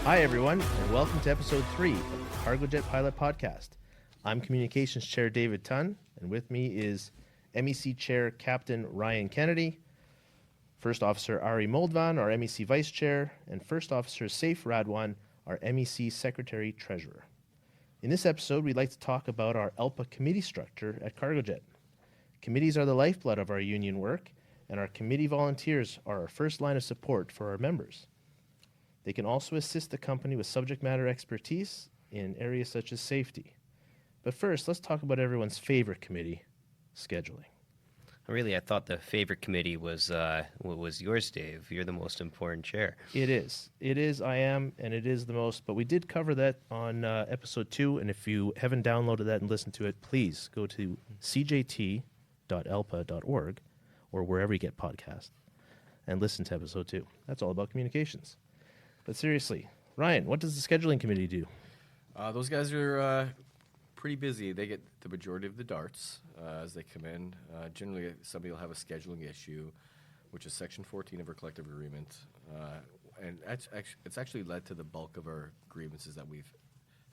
Hi, everyone, and welcome to episode 3 of the Cargojet Pilot Podcast. I'm Communications Chair David Tunn, and with me is MEC Chair Captain Ryan Kennedy, First Officer Ari Moldvan, our MEC Vice Chair, and First Officer Saif Radwan, our MEC Secretary Treasurer. In this episode, we'd like to talk about our ELPA committee structure at Cargojet. Committees are the lifeblood of our union work, and our committee volunteers are our first line of support for our members. They can also assist the company with subject matter expertise in areas such as safety. But first, let's talk about everyone's favorite committee, scheduling. Really, I thought the favorite committee was yours, Dave. You're the most important chair. It is. I am, and it is the most. But we did cover that on episode 2, and if you haven't downloaded that and listened to it, please go to cjt.elpa.org or wherever you get podcasts and listen to episode 2. That's all about communications. But seriously, Ryan, what does the scheduling committee do? Those guys are pretty busy. They get the majority of the darts as they come in. Generally, somebody will have a scheduling issue, which is Section 14 of our collective agreement. And it's actually led to the bulk of our grievances that we've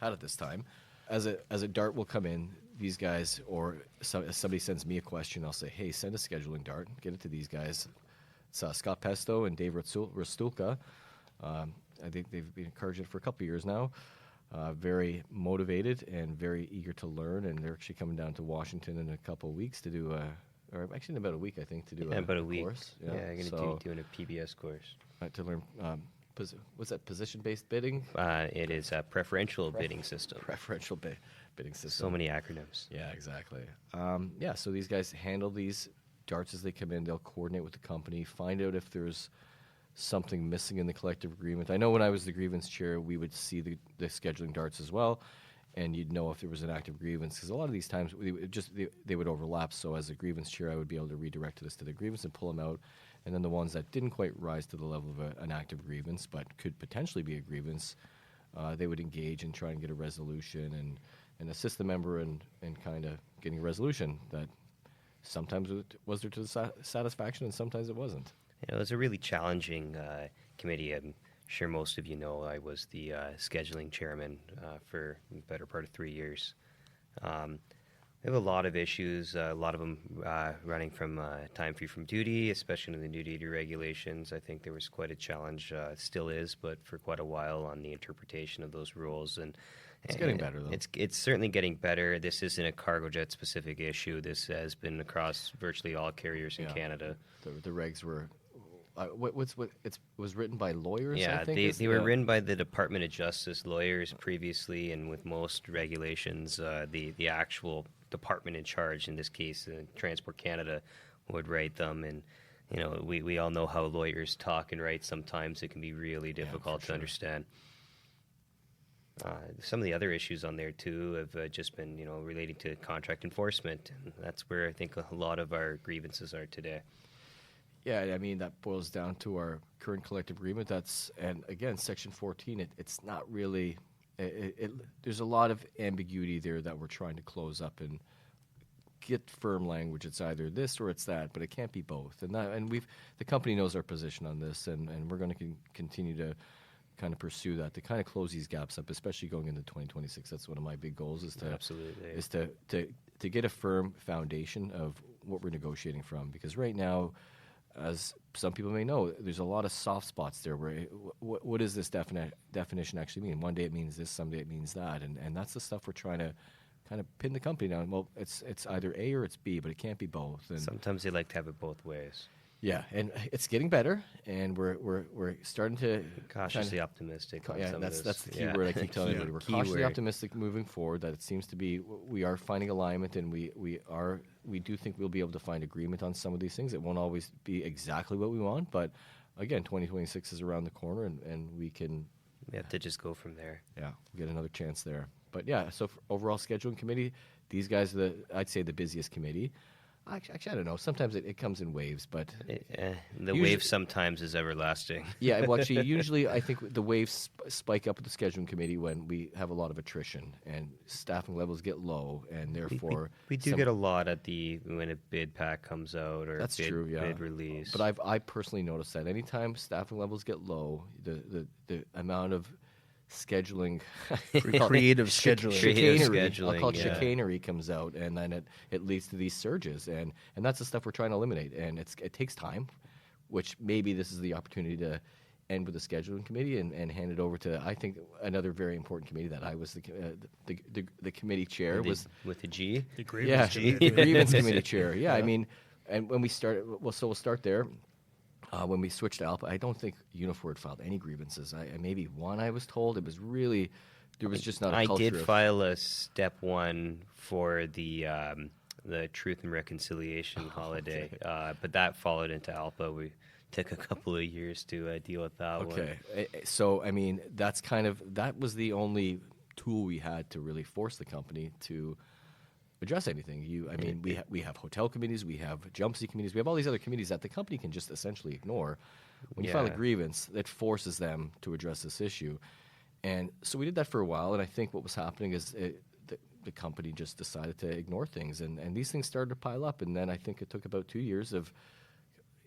had at this time. As a dart will come in, these guys, or somebody sends me a question, I'll say, hey, send a scheduling dart. Get it to these guys. It's Scott Pesto and Dave Rostulka. I think they've been at Cargojet for a couple of years now. Very motivated and very eager to learn, and they're actually coming down to Washington in a couple of weeks to do or actually in about a week, I think, to do about a week. Course. Yeah, I'm going to doing a PBS course. To learn, what's that, position-based bidding? It is a preferential bidding system. Preferential bidding system. So many acronyms. Yeah, exactly. So these guys handle these darts as they come in. They'll coordinate with the company, find out if there's something missing in the collective agreement. I know when I was the grievance chair, we would see the scheduling darts as well, and you'd know if there was an active grievance, because a lot of these times they would overlap. So as a grievance chair, I would be able to redirect this to the grievance and pull them out, and then the ones that didn't quite rise to the level of an active grievance but could potentially be a grievance, they would engage and try and get a resolution and assist the member in kind of getting a resolution that sometimes was there to the satisfaction and sometimes it wasn't. It was a really challenging committee. I'm sure most of you know I was the scheduling chairman for the better part of 3 years. We have a lot of issues, a lot of them running from time free from duty, especially in the new duty regulations. I think there was quite a challenge, still is, but for quite a while on the interpretation of those rules. And it's getting better, though. It's certainly getting better. This isn't a Cargojet specific issue. This has been across virtually all carriers in Canada. The regs were... it was written by lawyers, yeah, I think? They were written by the Department of Justice lawyers previously, and with most regulations, the actual department in charge, in this case, Transport Canada, would write them. And, we all know how lawyers talk and write. Sometimes it can be really difficult to understand. Some of the other issues on there, too, have just been, relating to contract enforcement. And that's where I think a lot of our grievances are today. Yeah, I mean, that boils down to our current collective agreement. And again, Section 14, it's not really, there's a lot of ambiguity there that we're trying to close up and get firm language. It's either this or it's that, but it can't be both. And the company knows our position on this, and we're going to continue to kind of pursue that, to kind of close these gaps up, especially going into 2026. That's one of my big goals, is to get a firm foundation of what we're negotiating from. Because right now, as some people may know, there's a lot of soft spots there where what does this definition actually mean? One day it means this, someday it means that, and that's the stuff we're trying to kind of pin the company down. Well, it's either A or it's B, but it can't be both. And sometimes they like to have it both ways. Yeah, and it's getting better, and we're starting to cautiously optimistic. That's the key word I keep telling everybody. We're cautiously optimistic moving forward. That it seems to be we are finding alignment, and we do think we'll be able to find agreement on some of these things. It won't always be exactly what we want, but again, 2026 is around the corner, and we have to just go from there. Yeah, we'll get another chance there. But yeah, so for overall scheduling committee, these guys are I'd say the busiest committee. Actually, I don't know. Sometimes it comes in waves, but... the wave sometimes is everlasting. Yeah, well, actually, usually I think the waves spike up at the scheduling committee when we have a lot of attrition and staffing levels get low, and therefore... We do get a lot when a bid pack comes out or bid release. But I personally noticed that anytime staffing levels get low, the amount of scheduling, Creative scheduling. Creative chicanery. scheduling, I'll call it yeah. chicanery comes out, and then it leads to these surges, and that's the stuff we're trying to eliminate. And it takes time, which maybe this is the opportunity to end with the scheduling committee and hand it over to, I think, another very important committee that I was the committee chair was. With the G. The Yeah, grievance the committee. grievance committee chair. Yeah, I mean, and when we started, so we'll start there. When we switched to Alpha, I don't think Unifor filed any grievances. Maybe one, I was told. It was really, there was just not a I culture did of- file a step 1 for the Truth and Reconciliation holiday, but that followed into Alpha. We took a couple of years to deal with that one. Okay, so I mean, that was the only tool we had to really force the company to address anything. We have hotel committees, we have jump seat committees, we have all these other committees that the company can just essentially ignore. When you file a Yeah. grievance, it forces them to address this issue. And so we did that for a while, and I think what was happening is the company just decided to ignore things, and these things started to pile up. And then I think it took about 2 years of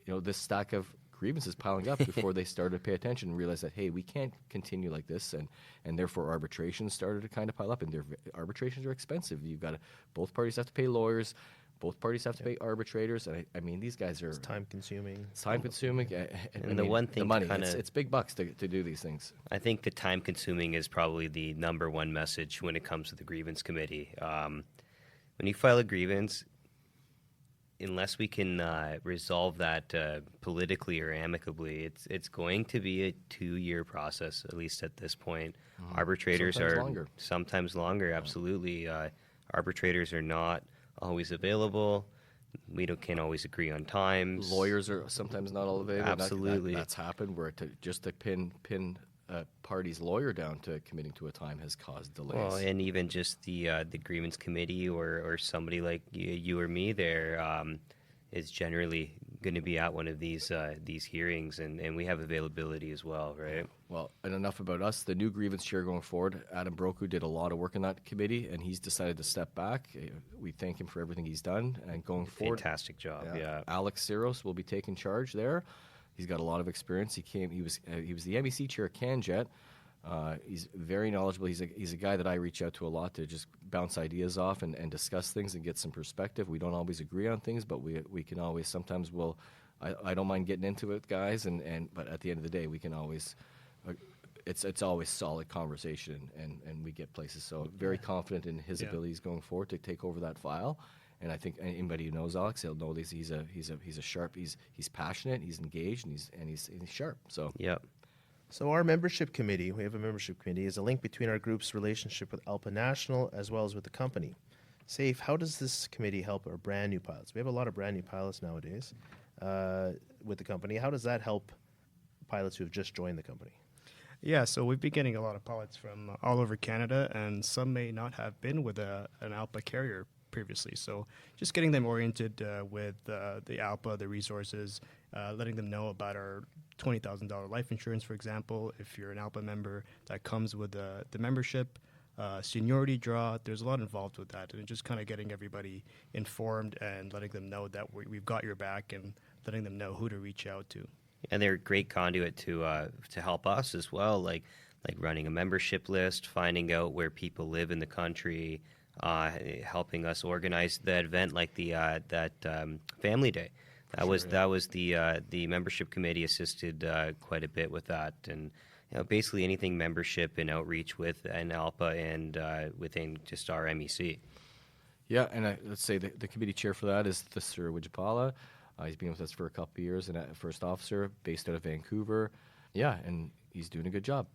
this stack of grievances piling up before they started to pay attention and realize that, hey, we can't continue like this, and therefore arbitrations started to kind of pile up, and arbitrations are expensive. Both parties have to pay lawyers, both parties have to pay arbitrators, and I mean, these guys are It's time consuming. time-consuming. And the one thing the money, kinda- it's big bucks to do these things. I think the time consuming is probably the number one message when it comes to the grievance committee. When you file a grievance, unless we can resolve that politically or amicably, it's going to be a 2-year process, at least at this point. Arbitrators Sometimes are longer. sometimes longer, absolutely. Arbitrators are not always available. We can't always agree on times. Lawyers are sometimes not all available. Absolutely. That's happened where just to pin a party's lawyer down to committing to a time has caused delays. Well, and even just the grievance committee or somebody like you or me there is generally going to be at one of these hearings, and we have availability as well, right? Well, and enough about us. The new grievance chair going forward, Adam Broku, did a lot of work in that committee, and he's decided to step back. We thank him for everything he's done, and going forward, Fantastic job, yeah. Alex Siros will be taking charge there. He's got a lot of experience. He was the MEC chair at Cargojet. He's very knowledgeable. He's a guy that I reach out to a lot to just bounce ideas off and discuss things and get some perspective. We don't always agree on things, but we can always, sometimes I don't mind getting into it, guys, but at the end of the day, we can always, it's always solid conversation and we get places. So very confident in his abilities going forward to take over that file. And I think anybody who knows Alex, he'll know this. He's a sharp. He's passionate. He's engaged, and he's sharp. So Yep. So our membership committee, we have a membership committee, is a link between our group's relationship with Alpa National as well as with the company. Safe, how does this committee help our brand new pilots? We have a lot of brand new pilots nowadays with the company. How does that help pilots who have just joined the company? Yeah, so we've been getting a lot of pilots from all over Canada, and some may not have been with an Alpa carrier previously. So just getting them oriented with the Alpa, the resources, letting them know about our $20,000 life insurance, for example. If you're an Alpa member, that comes with the membership, seniority draw. There's a lot involved with that, and just kind of getting everybody informed and letting them know that we've got your back and letting them know who to reach out to. And they're a great conduit to help us as well, like running a membership list, finding out where people live in the country, helping us organize the event like that family day. That was the membership committee assisted quite a bit with that, and basically anything membership and outreach with an Alpa and within just our MEC. yeah, and let's say the committee chair for that is Sir Wijapala. He's been with us for a couple of years, and first officer based out of Vancouver. Yeah, and he's doing a good job.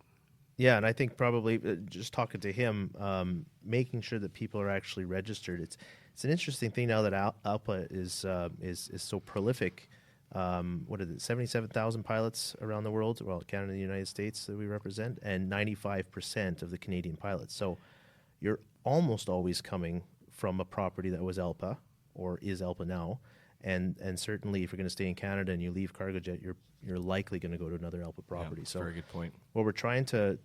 Yeah, and I think probably just talking to him, making sure that people are actually registered. It's an interesting thing now that Alpa is so prolific. What is it? 77,000 pilots around the world. Well, Canada and the United States that we represent, and 95% of the Canadian pilots. So you're almost always coming from a property that was Alpa or is Alpa now. And certainly, if you're going to stay in Canada and you leave Cargojet, you're likely going to go to another Alpa property. Yeah, so very good point. What we're trying to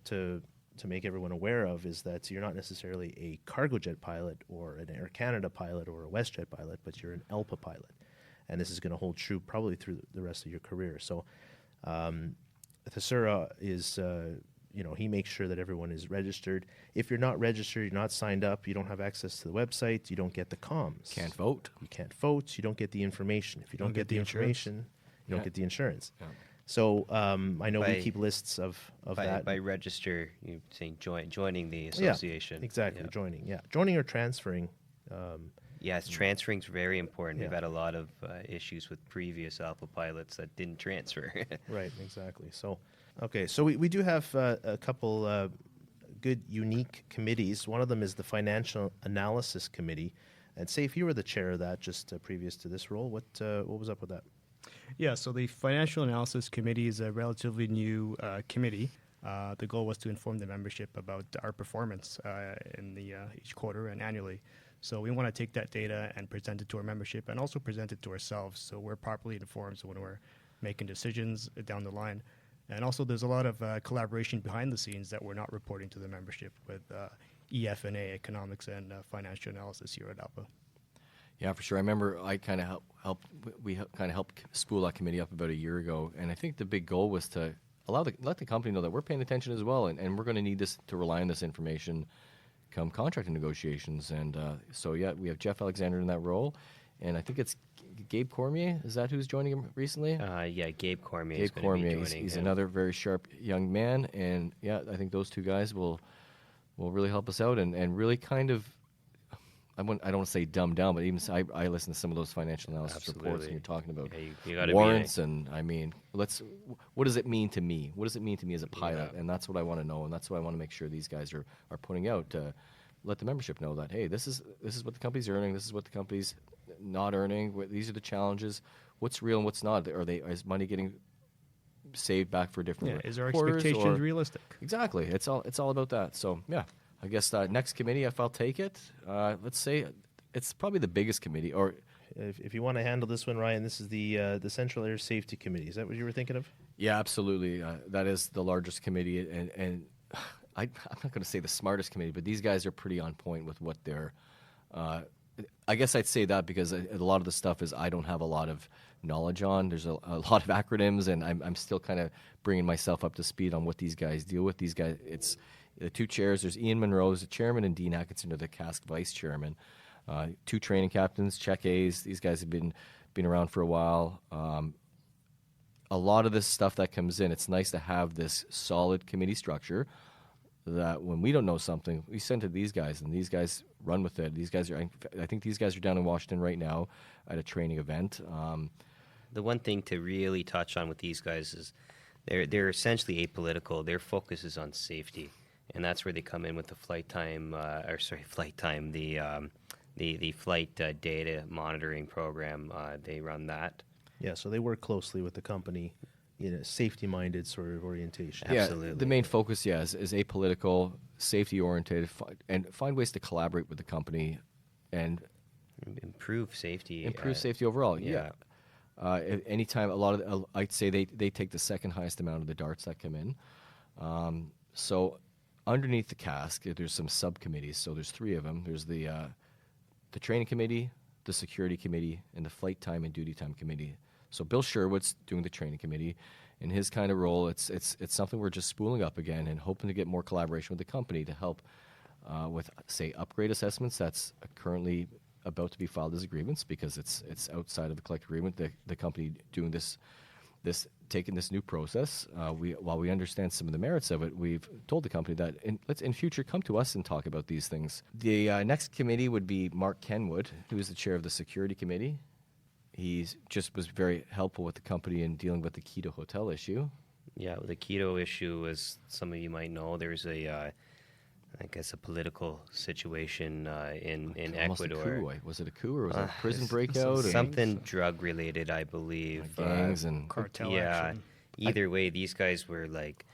make everyone aware of is that you're not necessarily a Cargojet pilot or an Air Canada pilot or a WestJet pilot, but you're an Alpa pilot, and this is going to hold true probably through the rest of your career. So, Thesura is he makes sure that everyone is registered. If you're not registered, you're not signed up, you don't have access to the website, you don't get the comms. Can't vote. You can't vote, you don't get the information. If you don't get the information, you don't get the insurance. Yeah. So I know we keep lists of that. By register, you're saying joining the association. Yeah, exactly, joining or transferring. Yes, transferring is very important. We've had a lot of issues with previous Alpha pilots that didn't transfer. Right, exactly. So, okay, so we do have a couple good, unique committees. One of them is the Financial Analysis Committee. And say if you were the chair of that just previous to this role, what was up with that? Yeah, so the Financial Analysis Committee is a relatively new committee. The goal was to inform the membership about our performance in each quarter and annually. So we want to take that data and present it to our membership and also present it to ourselves so we're properly informed so when we're making decisions down the line. And also there's a lot of collaboration behind the scenes that we're not reporting to the membership with EF&A, Economics and Financial Analysis here at ALPA. Yeah, for sure. I remember I kind of helped spool that committee up about a year ago, and I think the big goal was to let the company know that we're paying attention as well, and we're going to need this to rely on this information come contract negotiations. And so we have Jeff Alexander in that role, and I think it's Gabe Cormier. Is that who's joining him recently? Gabe Cormier. Gabe Cormier. He's another very sharp young man, and I think those two guys will really help us out and really kind of. I don't want to say dumb down, but even I listen to some of those financial analysis reports, and you're talking about warrants, and I mean, what does it mean to me? What does it mean to me as a pilot? And that's what I want to know, and that's what I want to make sure these guys are putting out to let the membership know that, hey, this is what the company's earning, this is what the company's not earning, these are the challenges, what's real and what's not. Is money getting saved back for different is our expectations realistic? Exactly. It's all about that. So, yeah. I guess next committee, if I'll take it, let's say it's probably the biggest committee. Or if you want to handle this one, Ryan, this is the Central Air Safety Committee. Is that what you were thinking of? Yeah, absolutely. That is the largest committee, and I'm not going to say the smartest committee, but these guys are pretty on point with what they're. I guess I'd say that because a lot of the stuff is I don't have a lot of knowledge on. There's a lot of acronyms, and I'm still kind of bringing myself up to speed on what these guys deal with. These guys, it's. The two chairs, there's Ian Monroe as the chairman and Dean Atkinson are the CASC vice chairman. Two training captains, Check A's. These guys have been around for a while. A lot of this stuff that comes in, it's nice to have this solid committee structure that when we don't know something, we send to these guys, and these guys run with it. I think these guys are down in Washington right now at a training event. The one thing to really touch on with these guys is they're essentially apolitical. Their focus is on safety. And that's where they come in with the the flight data monitoring program. They run that. Yeah, so they work closely with the company in a safety-minded sort of orientation. Yeah, Absolutely. The main focus, is apolitical, safety-oriented, and find ways to collaborate with the company and improve safety. Improve safety overall. Yeah. Anytime, I'd say they take the second highest amount of the darts that come in. So. Underneath the CASC, there's some subcommittees. So there's three of them. There's the training committee, the security committee, and the flight time and duty time committee. So Bill Sherwood's doing the training committee. In his kind of role, it's something we're just spooling up again and hoping to get more collaboration with the company to help with, say, upgrade assessments. That's currently about to be filed as agreements because it's outside of the collective agreement. The company doing this taking this new process, while we understand some of the merits of it, we've told the company that let's in future come to us and talk about these things. The next committee would be Mark Kenwood, who is the chair of the security committee. He just was very helpful with the company in dealing with the Quito hotel issue. Yeah, the Quito issue, as some of you might know, there's I guess a political situation in Ecuador. Was it a coup or was it a prison breakout? Something drug-related, I believe. Gangs and cartel action. Either way, these guys were like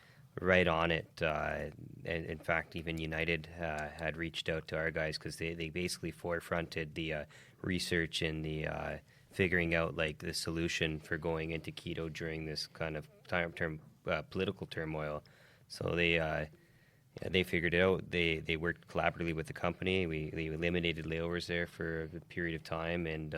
right on it. And in fact, even United had reached out to our guys because they basically forefronted the research and the figuring out like the solution for going into Quito during this kind of political turmoil. So they Yeah, they figured it out. They worked collaboratively with the company. They eliminated layovers there for a period of time, and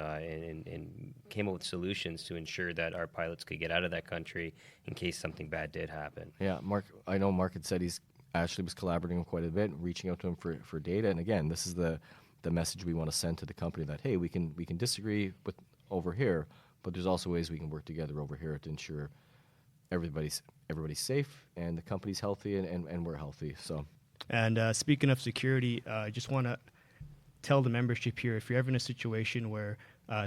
came up with solutions to ensure that our pilots could get out of that country in case something bad did happen. Yeah, Mark. I know Mark had said he's actually was collaborating quite a bit, reaching out to him for data. And again, this is the message we want to send to the company that hey, we can disagree with over here, but there's also ways we can work together over here to ensure everybody's safe and the company's healthy and we're healthy. So, And speaking of security, I just want to tell the membership here, if you're ever in a situation where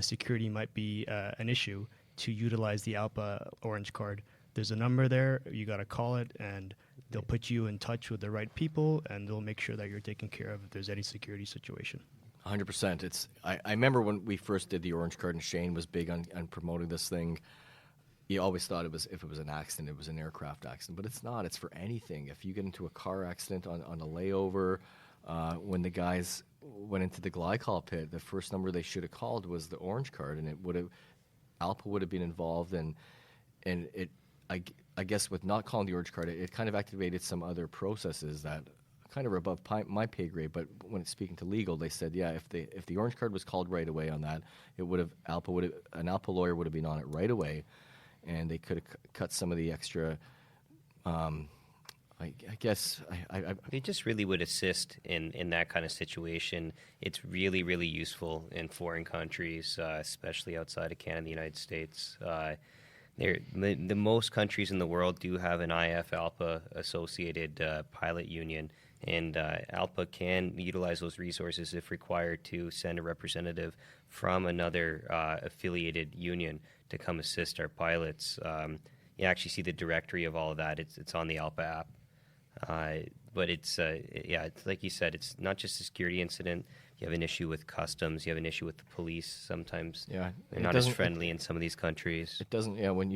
security might be an issue, to utilize the ALPA Orange Card. There's a number there. You got to call it, and they'll put you in touch with the right people, and they'll make sure that you're taken care of if there's any security situation. 100%. I remember when we first did the Orange Card, and Shane was big on promoting this thing. You always thought if it was an accident, it was an aircraft accident, but it's not. It's for anything. If you get into a car accident on a layover, when the guys went into the glycol pit, the first number they should have called was the Orange Card, and ALPA would have been involved, and I guess with not calling the Orange Card, it kind of activated some other processes that kind of are above my pay grade. But when it's speaking to legal, they said, yeah, if the Orange Card was called right away on that, an ALPA lawyer would have been on it right away, and they could have cut some of the extra. I guess They just really would assist in that kind of situation. It's really, really useful in foreign countries, especially outside of Canada and the United States. The most countries in the world do have an IF-ALPA associated pilot union, and ALPA can utilize those resources if required to send a representative from another affiliated union to come assist our pilots. You actually see the directory of all of that. It's on the ALPA app. But it's like you said, it's not just a security incident. You have an issue with customs. You have an issue with the police. Sometimes they're not as friendly in some of these countries. It doesn't. Yeah, when I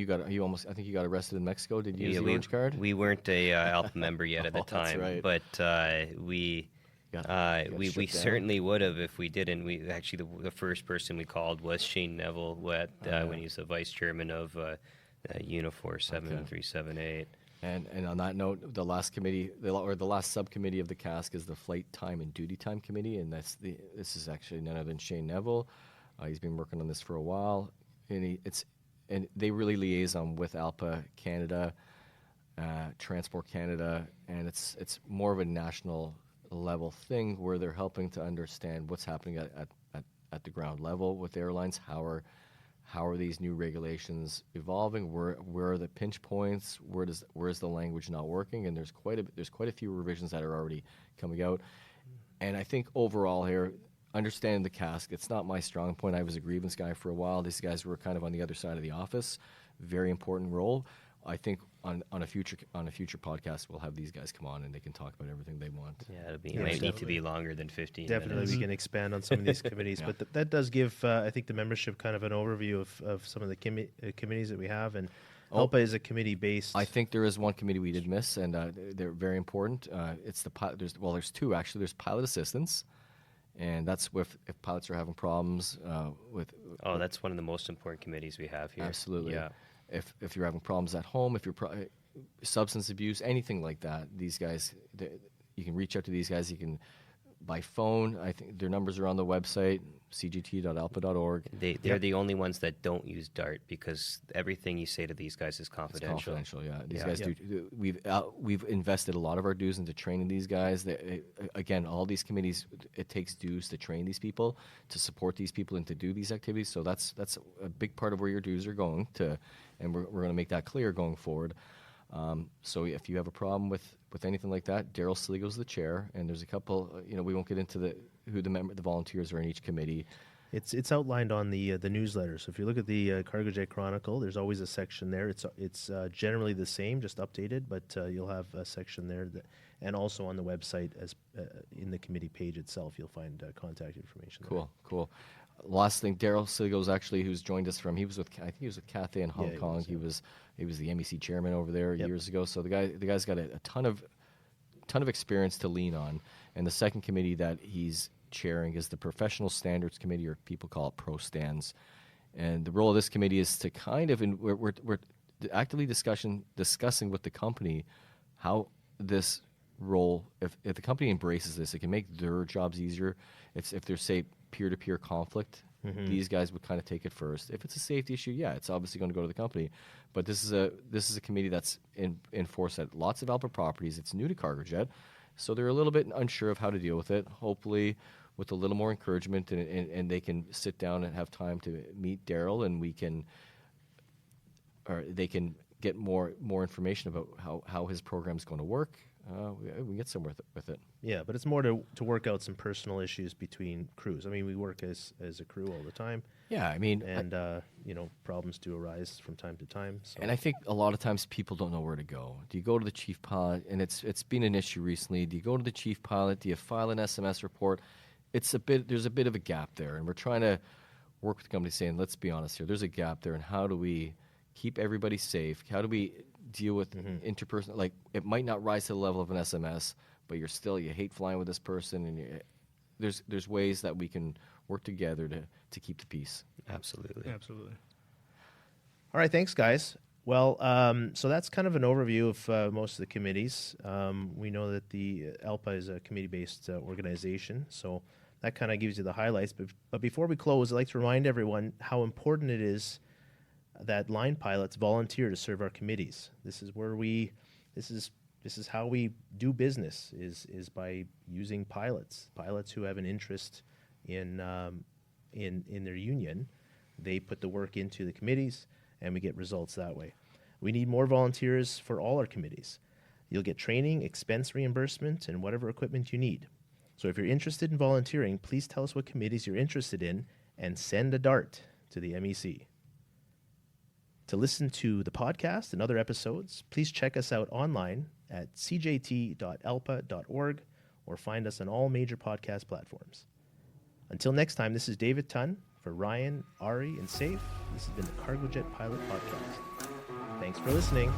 think you got arrested in Mexico. Did you use the Orange Card? We weren't a ALPA member yet at the time, that's right. But we certainly would have if we didn't. We actually the first person we called was Shane Neville when he was the vice chairman of Unifor 7378. And on that note, the last subcommittee of the CASC is the Flight Time and Duty Time Committee, and this is actually none other than Shane Neville. He's been working on this for a while, and they really liaison with ALPA Canada, Transport Canada, and it's more of a national level thing where they're helping to understand what's happening at the ground level with airlines. How are these new regulations evolving? Where are the pinch points? Where's the language not working? And there's quite a few revisions that are already coming out. And I think overall here, understanding the CASC, it's not my strong point. I was a grievance guy for a while. These guys were kind of on the other side of the office. Very important role. I think on a future podcast we'll have these guys come on and they can talk about everything they want. Yeah, it might need to be longer than 15 Definitely, minutes. we can expand on some of these committees, but that does give, I think, the membership kind of an overview of some of the committees that we have. And ALPA is a committee-based. I think there is one committee we did miss, and they're very important. It's there's two actually. There's pilot assistance, and that's if pilots are having problems with. Oh, that's one of the most important committees we have here. Absolutely. Yeah. If you're having problems at home, if you're substance abuse, anything like that, these guys, you can reach out to these guys. You can by phone. I think their numbers are on the website, cgt.alpa.org. They're the only ones that don't use DART because everything you say to these guys is confidential. It's confidential, yeah. These guys do. We've invested a lot of our dues into training these guys. Again, all these committees, it takes dues to train these people, to support these people, and to do these activities. So that's a big part of where your dues are going to, and we're going to make that clear going forward. So if you have a problem with anything like that, Daryl Sligo's the chair, and there's a couple. We won't get into who the volunteers are in each committee. It's outlined on the newsletter. So if you look at the Cargojet Chronicle, there's always a section there. It's generally the same, just updated, but you'll have a section there, and also on the website as in the committee page itself, you'll find contact information. Cool. Last thing, Daryl Sligo's actually who's joined us from. I think he was with Cathay in Hong Kong. He was the MEC chairman over there years ago. So the guy's got a ton of experience to lean on. And the second committee that he's chairing is the Professional Standards Committee, or people call it Pro Stands. And the role of this committee is to kind of, we're actively discussing with the company how this role, if the company embraces this, it can make their jobs easier. If there's, say, peer-to-peer conflict, these guys would kind of take it first. If it's a safety issue, yeah, it's obviously going to go to the company. But this is a committee that's in force at lots of Alpha properties. It's new to Cargojet, so they're a little bit unsure of how to deal with it. Hopefully, with a little more encouragement, and they can sit down and have time to meet Daryl, and they can get more information about how his program is going to work. We can get somewhere with it. Yeah, but it's more to work out some personal issues between crews. I mean, we work as a crew all the time. Yeah, I mean, and problems do arise from time to time. So. And I think a lot of times people don't know where to go. Do you go to the chief pilot? And it's been an issue recently. Do you go to the chief pilot? Do you file an SMS report? There's a bit of a gap there, and we're trying to work with the company saying, let's be honest here, there's a gap there, and how do we keep everybody safe? How do we deal with interpersonal? Like, it might not rise to the level of an SMS, but you hate flying with this person, and there's ways that we can work together to keep the peace. Absolutely. Absolutely. All right, thanks, guys. Well, so that's kind of an overview of most of the committees. We know that the ALPA is a committee-based organization, so that kind of gives you the highlights. But before we close, I'd like to remind everyone how important it is that line pilots volunteer to serve our committees. This is where this is how we do business, is by using pilots who have an interest in their union. They put the work into the committees, and we get results that way. We need more volunteers for all our committees. You'll get training, expense reimbursement, and whatever equipment you need. So if you're interested in volunteering, please tell us what committees you're interested in and send a dart to the MEC. To listen to the podcast and other episodes, please check us out online at cjt.alpa.org or find us on all major podcast platforms. Until next time, this is David Tunn for Ryan, Ari, and Safe. This has been the Cargojet Pilot Podcast. Thanks for listening.